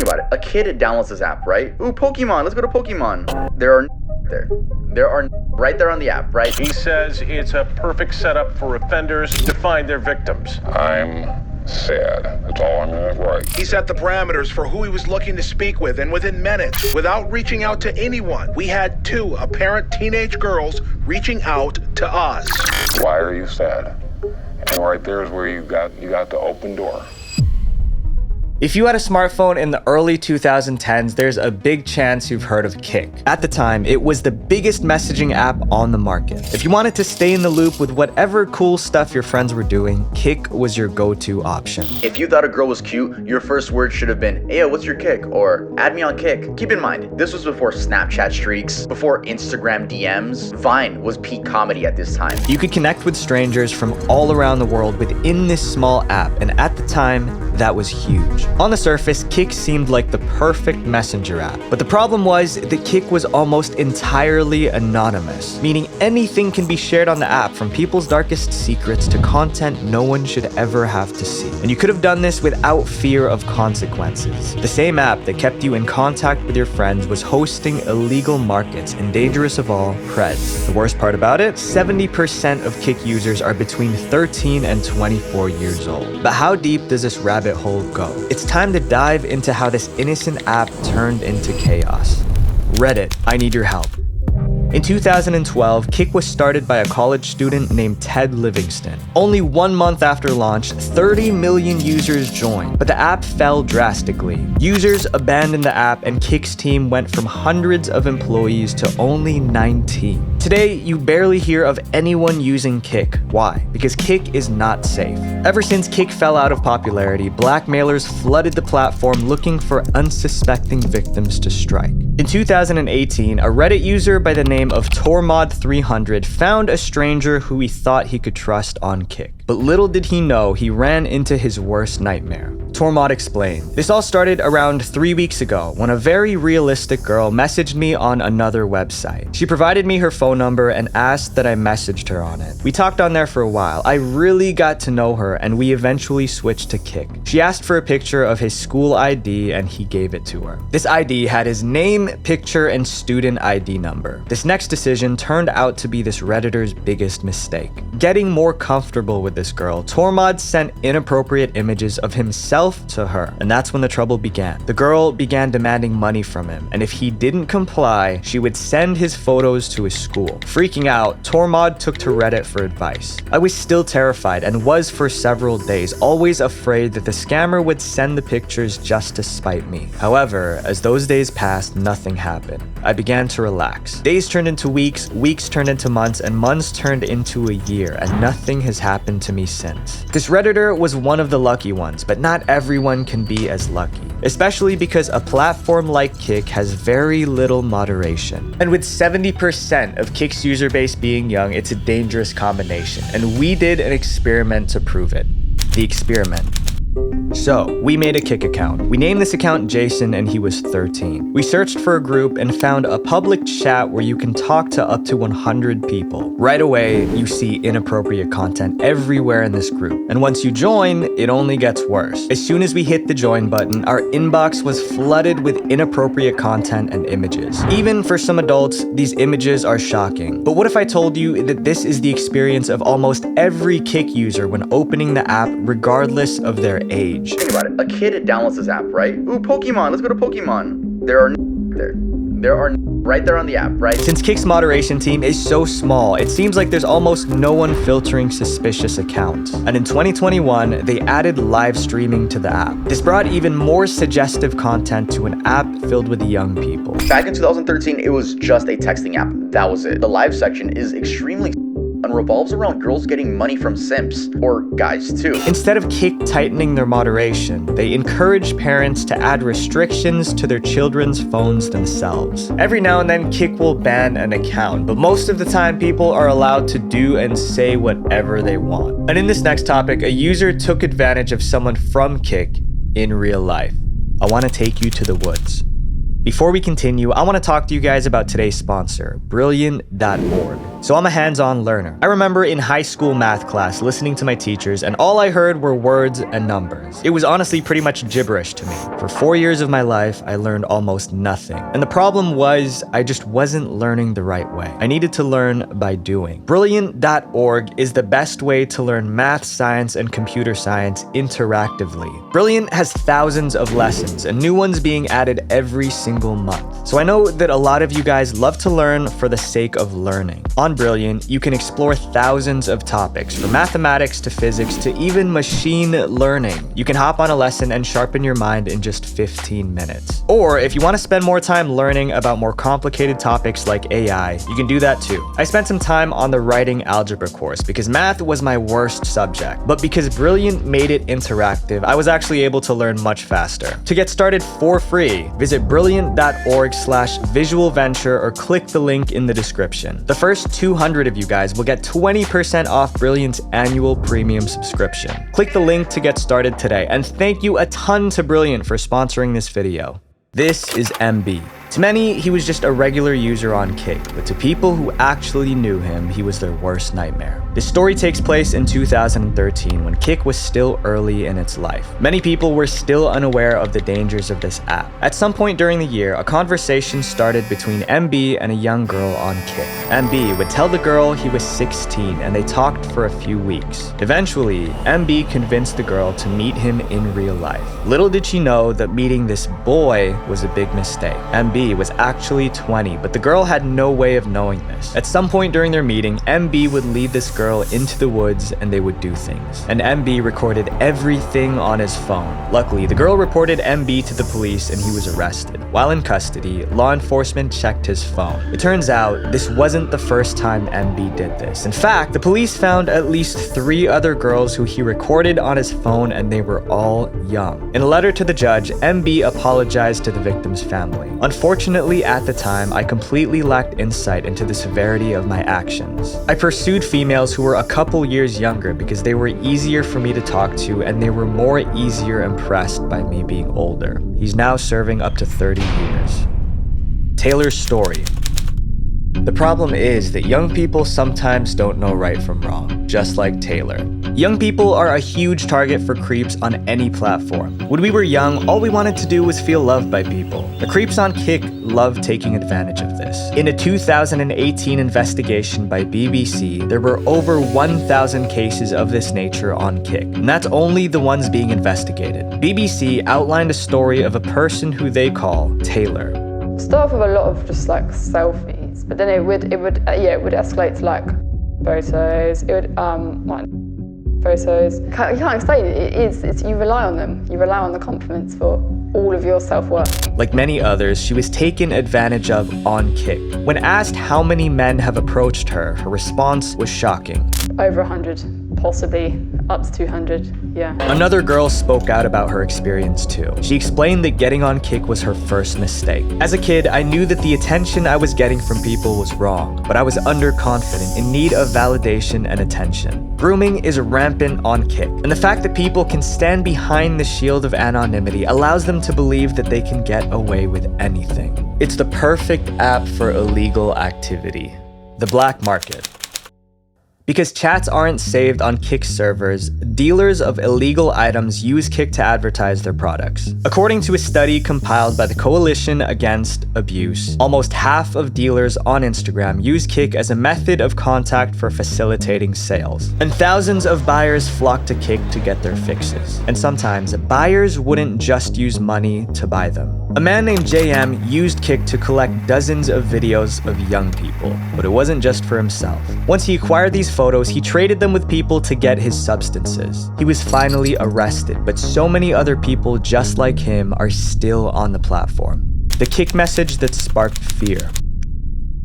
about it. A kid downloads this app, right? Ooh, Pokemon, let's go to Pokemon. There are right there on the app, right? He says it's a perfect setup for offenders to find their victims. I'm sad. That's all I'm gonna write. He set the parameters for who he was looking to speak with, and within minutes, without reaching out to anyone, we had 2 apparent teenage girls reaching out to us. Why are you sad? And right there is where you got the open door. If you had a smartphone in the early 2010s, there's a big chance you've heard of Kik. At the time, it was the biggest messaging app on the market. If you wanted to stay in the loop with whatever cool stuff your friends were doing, Kik was your go-to option. If you thought a girl was cute, your first word should have been, "Hey, what's your Kik?" or "Add me on Kik." Keep in mind, this was before Snapchat streaks, before Instagram DMs. Vine was peak comedy at this time. You could connect with strangers from all around the world within this small app, and at the time, that was huge. On the surface, Kik seemed like the perfect messenger app, but the problem was that Kik was almost entirely anonymous, meaning anything can be shared on the app, from people's darkest secrets to content no one should ever have to see. And you could have done this without fear of consequences. The same app that kept you in contact with your friends was hosting illegal markets, and dangerous of all, creds. The worst part about it? 70% of Kik users are between 13 and 24 years old. But how deep does this rabbit hole go? It's time to dive into how this innocent app turned into chaos. Reddit, I need your help. In 2012, Kik was started by a college student named Ted Livingston. Only 1 month after launch, 30 million users joined, but the app fell drastically. Users abandoned the app, and Kik's team went from hundreds of employees to only 19. Today, you barely hear of anyone using Kik. Why? Because Kik is not safe. Ever since Kik fell out of popularity, blackmailers flooded the platform looking for unsuspecting victims to strike. In 2018, a Reddit user by the name of Tormod300 found a stranger who he thought he could trust on Kik. But little did he know, he ran into his worst nightmare. Tormod explained, "This all started around 3 weeks ago when a very realistic girl messaged me on another website. She provided me her phone number and asked that I messaged her on it. We talked on there for a while. I really got to know her, and we eventually switched to Kik. She asked for a picture of his school ID, and he gave it to her. This ID had his name, picture, and student ID number. This next decision turned out to be this Redditor's biggest mistake. Getting more comfortable with this girl, Tormod sent inappropriate images of himself to her, and that's when the trouble began. The girl began demanding money from him, and if he didn't comply, she would send his photos to his school. Freaking out, Tormod took to Reddit for advice. I was still terrified, and was for several days, always afraid that the scammer would send the pictures just to spite me. However, as those days passed, nothing happened. I began to relax. Days turned into weeks, weeks turned into months, and months turned into a year, and nothing has happened to me since. This Redditor was one of the lucky ones, but not everyone can be as lucky, especially because a platform like Kik has very little moderation. And with 70% of Kik's user base being young, it's a dangerous combination, and we did an experiment to prove it. The experiment. So, we made a Kik account. We named this account Jason, and he was 13. We searched for a group and found a public chat where you can talk to up to 100 people. Right away, you see inappropriate content everywhere in this group. And once you join, it only gets worse. As soon as we hit the join button, our inbox was flooded with inappropriate content and images. Even for some adults, these images are shocking. But what if I told you that this is the experience of almost every Kik user when opening the app, regardless of their age? Think about it. A kid downloads this app, right? Ooh, Pokemon, let's go to Pokemon. There are right there on the app, right? Since Kik's moderation team is so small, it seems like there's almost no one filtering suspicious accounts. And in 2021, they added live streaming to the app. This brought even more suggestive content to an app filled with young people. Back in 2013, it was just a texting app. That was it. The live section is extremely and revolves around girls getting money from simps, or guys too. Instead of Kik tightening their moderation, they encourage parents to add restrictions to their children's phones themselves. Every now and then, Kik will ban an account, but most of the time, people are allowed to do and say whatever they want. And in this next topic, a user took advantage of someone from Kik in real life. I want to take you to the woods. Before we continue, I want to talk to you guys about today's sponsor, Brilliant.org. so I'm a hands-on learner. I remember in high school math class listening to my teachers, and all I heard were words and numbers. It was honestly pretty much gibberish to me. For 4 years of my life, I learned almost nothing. And the problem was, I just wasn't learning the right way. I needed to learn by doing. Brilliant.org is the best way to learn math, science, and computer science interactively. Brilliant has thousands of lessons, and new ones being added every single month. So I know that a lot of you guys love to learn for the sake of learning. On Brilliant, you can explore thousands of topics, from mathematics to physics to even machine learning. You can hop on a lesson and sharpen your mind in just 15 minutes. Or if you want to spend more time learning about more complicated topics like AI, you can do that too. I spent some time on the writing algebra course because math was my worst subject, but because Brilliant made it interactive, I was actually able to learn much faster. To get started for free, visit brilliant.org/visualventure or click the link in the description. The first 200 of you guys will get 20% off Brilliant's annual premium subscription. Click the link to get started today, and thank you a ton to Brilliant for sponsoring this video. This is MB. To many, he was just a regular user on Kik, but to people who actually knew him, he was their worst nightmare. This story takes place in 2013 when Kik was still early in its life. Many people were still unaware of the dangers of this app. At some point during the year, a conversation started between MB and a young girl on Kik. MB would tell the girl he was 16 and they talked for a few weeks. Eventually, MB convinced the girl to meet him in real life. Little did she know that meeting this boy was a big mistake. MB was actually 20, but the girl had no way of knowing this. At some point during their meeting, MB would lead this girl into the woods and they would do things. And MB recorded everything on his phone. Luckily, the girl reported MB to the police and he was arrested. While in custody, law enforcement checked his phone. It turns out this wasn't the first time MB did this. In fact, the police found at least 3 other girls who he recorded on his phone, and they were all young. In a letter to the judge, MB apologized to the victim's family. Unfortunately, at the time, I completely lacked insight into the severity of my actions. I pursued females who were a couple years younger because they were easier for me to talk to and they were more easier impressed by me being older. He's now serving up to 30 years. Taylor's story. The problem is that young people sometimes don't know right from wrong, just like Taylor. Young people are a huge target for creeps on any platform. When we were young, all we wanted to do was feel loved by people. The creeps on Kik love taking advantage of this. In a 2018 investigation by BBC, there were over 1,000 cases of this nature on Kik, and that's only the ones being investigated. BBC outlined a story of a person who they call Taylor. Start off with a lot of just like selfies, but then it would escalate to like photos. It would photos. You can't explain it. It's you rely on them. You rely on the compliments for all of your self-worth. Like many others, she was taken advantage of on Kik. When asked how many men have approached her, her response was shocking. Over 100, possibly up to 200, yeah. Another girl spoke out about her experience too. She explained that getting on Kik was her first mistake. As a kid, I knew that the attention I was getting from people was wrong, but I was underconfident, in need of validation and attention. Grooming is rampant on Kik, and the fact that people can stand behind the shield of anonymity allows them to believe that they can get away with anything. It's the perfect app for illegal activity. The black market. Because chats aren't saved on Kik servers, dealers of illegal items use Kik to advertise their products. According to a study compiled by the Coalition Against Abuse, almost half of dealers on Instagram use Kik as a method of contact for facilitating sales. And thousands of buyers flock to Kik to get their fixes. And sometimes, buyers wouldn't just use money to buy them. A man named JM used Kik to collect dozens of videos of young people, but it wasn't just for himself. Once he acquired these photos, he traded them with people to get his substances. He was finally arrested, but so many other people just like him are still on the platform. The Kik message that sparked fear.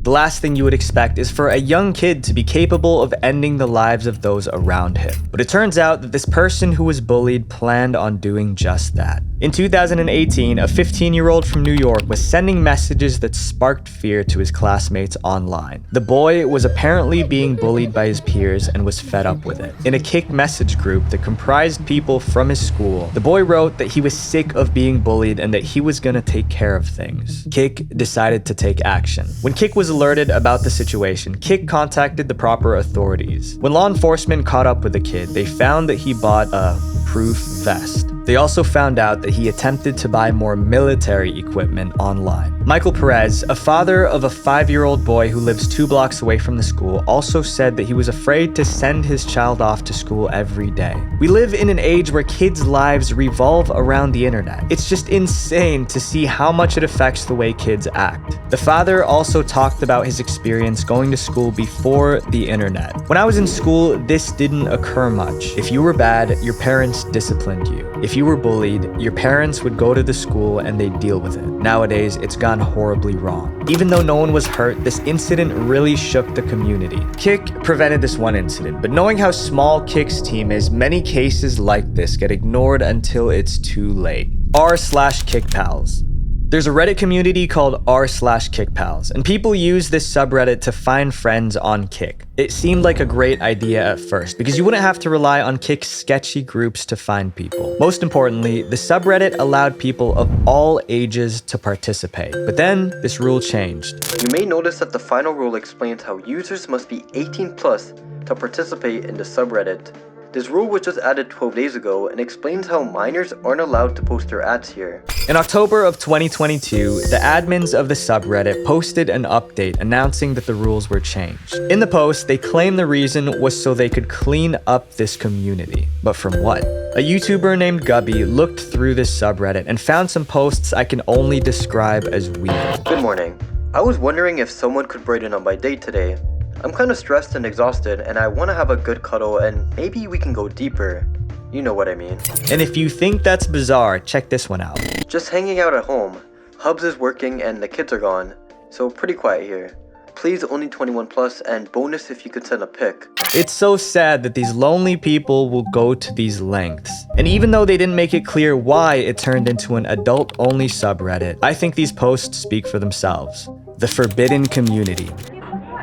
The last thing you would expect is for a young kid to be capable of ending the lives of those around him. But it turns out that this person who was bullied planned on doing just that. In 2018, a 15-year-old from New York was sending messages that sparked fear to his classmates online. The boy was apparently being bullied by his peers and was fed up with it. In a Kik Message group that comprised people from his school, the boy wrote that he was sick of being bullied and that he was gonna take care of things. Kik decided to take action. When Kik was alerted about the situation, Kik contacted the proper authorities. When law enforcement caught up with the kid, they found that he bought a proof vest. They also found out that he attempted to buy more military equipment online. Michael Perez, a father of a 5-year-old boy who lives 2 blocks away from the school, also said that he was afraid to send his child off to school every day. We live in an age where kids' lives revolve around the internet. It's just insane to see how much it affects the way kids act. The father also talked about his experience going to school before the internet. When I was in school, this didn't occur much. If you were bad, your parents disciplined you. If you were bullied, your parents would go to the school and they'd deal with it. Nowadays, it's gone horribly wrong. Even though no one was hurt, this incident really shook the community. Kik prevented this one incident, but knowing how small Kik's team is, many cases like this get ignored until it's too late. r/KikPals. There's a Reddit community called r/KikPals, and people use this subreddit to find friends on Kik. It seemed like a great idea at first, because you wouldn't have to rely on Kik's sketchy groups to find people. Most importantly, the subreddit allowed people of all ages to participate. But then, this rule changed. You may notice that the final rule explains how users must be 18 plus to participate in the subreddit. This rule was just added 12 days ago and explains how minors aren't allowed to post their ads here. In October of 2022, the admins of the subreddit posted an update announcing that the rules were changed. In the post, they claimed the reason was so they could clean up this community. But from what? A YouTuber named Gubby looked through this subreddit and found some posts I can only describe as weird. Good morning. I was wondering if someone could brighten up my day today. I'm kind of stressed and exhausted, and I want to have a good cuddle, and maybe we can go deeper. You know what I mean. And if you think that's bizarre, check this one out. Just hanging out at home. Hubs is working and the kids are gone, so pretty quiet here. Please only 21 plus, and bonus if you could send a pic. It's so sad that these lonely people will go to these lengths. And even though they didn't make it clear why it turned into an adult-only subreddit, I think these posts speak for themselves. The forbidden community.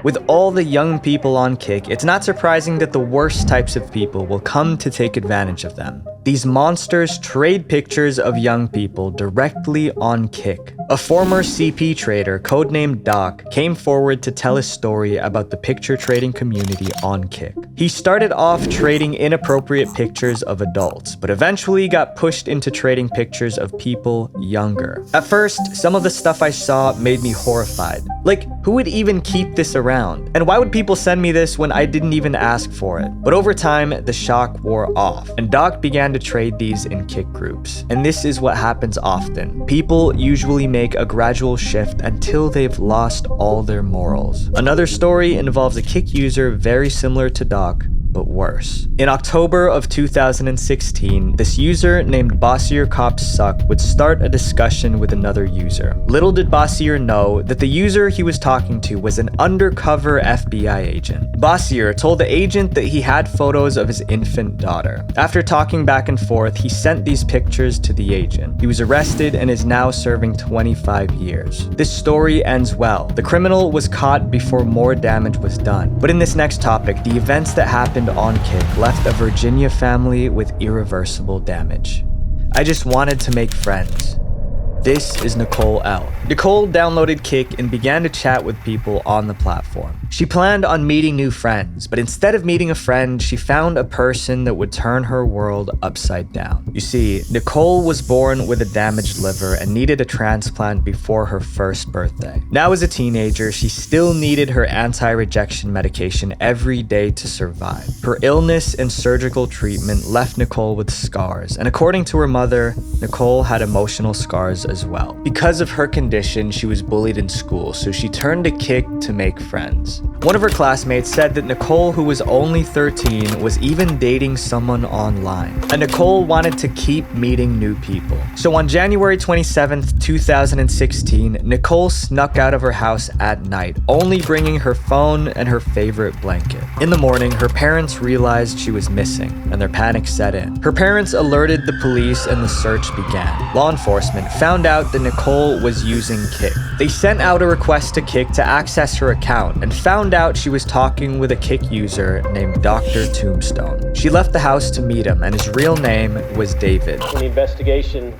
With all the young people on Kik, it's not surprising that the worst types of people will come to take advantage of them. These monsters trade pictures of young people directly on Kik. A former CP trader, codenamed Doc, came forward to tell a story about the picture trading community on Kik. He started off trading inappropriate pictures of adults, but eventually got pushed into trading pictures of people younger. At first, some of the stuff I saw made me horrified. Like, who would even keep this around? And why would people send me this when I didn't even ask for it? But over time, the shock wore off, and Doc began to trade these in Kik groups. And this is what happens often. People usually make a gradual shift until they've lost all their morals. Another story involves a Kik user very similar to Doc, but worse. In October of 2016, this user named Bossier Cops Suck would start a discussion with another user. Little did Bossier know that the user he was talking to was an undercover FBI agent. Bossier told the agent that he had photos of his infant daughter. After talking back and forth, he sent these pictures to the agent. He was arrested and is now serving 25 years. This story ends well. The criminal was caught before more damage was done. But in this next topic, the events that happened on Kik left a Virginia family with irreversible damage. I just wanted to make friends. This is Nicole L. Nicole downloaded Kik and began to chat with people on the platform. She planned on meeting new friends, but instead of meeting a friend, she found a person that would turn her world upside down. You see, Nicole was born with a damaged liver and needed a transplant before her first birthday. Now as a teenager, she still needed her anti-rejection medication every day to survive. Her illness and surgical treatment left Nicole with scars, and according to her mother, Nicole had emotional scars as well. Because of her condition, she was bullied in school, so she turned to Kik to make friends. One of her classmates said that Nicole, who was only 13, was even dating someone online. And Nicole wanted to keep meeting new people. So on January 27th, 2016, Nicole snuck out of her house at night, only bringing her phone and her favorite blanket. In the morning, her parents realized she was missing, and their panic set in. Her parents alerted the police and the search began. Law enforcement found out that Nicole was using Kik. They sent out a request to Kik to access her account and found out she was talking with a Kik user named Dr. Tombstone. She left the house to meet him, and his real name was David. The investigation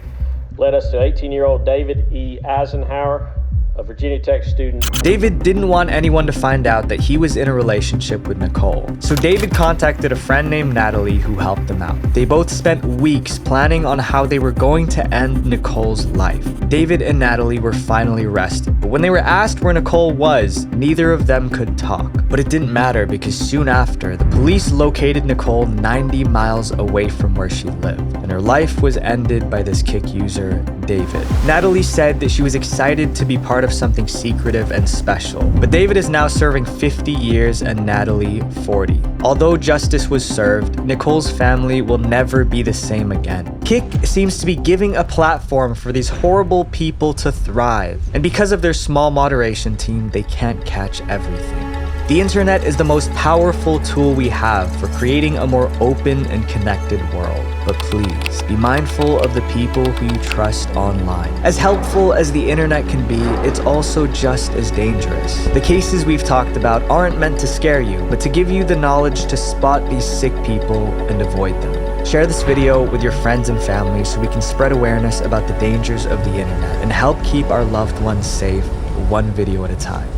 led us to 18-year-old David E. Eisenhower, a Virginia Tech student. David didn't want anyone to find out that he was in a relationship with Nicole, so David contacted a friend named Natalie who helped them out. They both spent weeks planning on how they were going to end Nicole's life. David and Natalie were finally arrested, but when they were asked where Nicole was, neither of them could talk. But it didn't matter because soon after, the police located Nicole 90 miles away from where she lived, and her life was ended by this Kik user, David. Natalie said that she was excited to be part of something secretive and special, but David is now serving 50 years and Natalie 40. Although justice was served, Nicole's family will never be the same again. Kik seems to be giving a platform for these horrible people to thrive, and because of their small moderation team, they can't catch everything. The internet is the most powerful tool we have for creating a more open and connected world. But please, be mindful of the people who you trust online. As helpful as the internet can be, it's also just as dangerous. The cases we've talked about aren't meant to scare you, but to give you the knowledge to spot these sick people and avoid them. Share this video with your friends and family so we can spread awareness about the dangers of the internet and help keep our loved ones safe, one video at a time.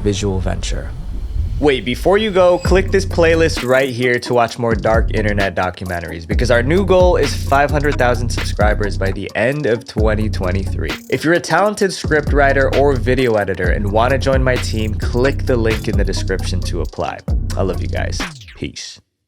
Visual Venture. Wait, before you go, click this playlist right here to watch more dark internet documentaries, because our new goal is 500,000 subscribers by the end of 2023. If you're a talented scriptwriter or video editor and want to join my team, click the link in the description to apply. I love you guys. Peace.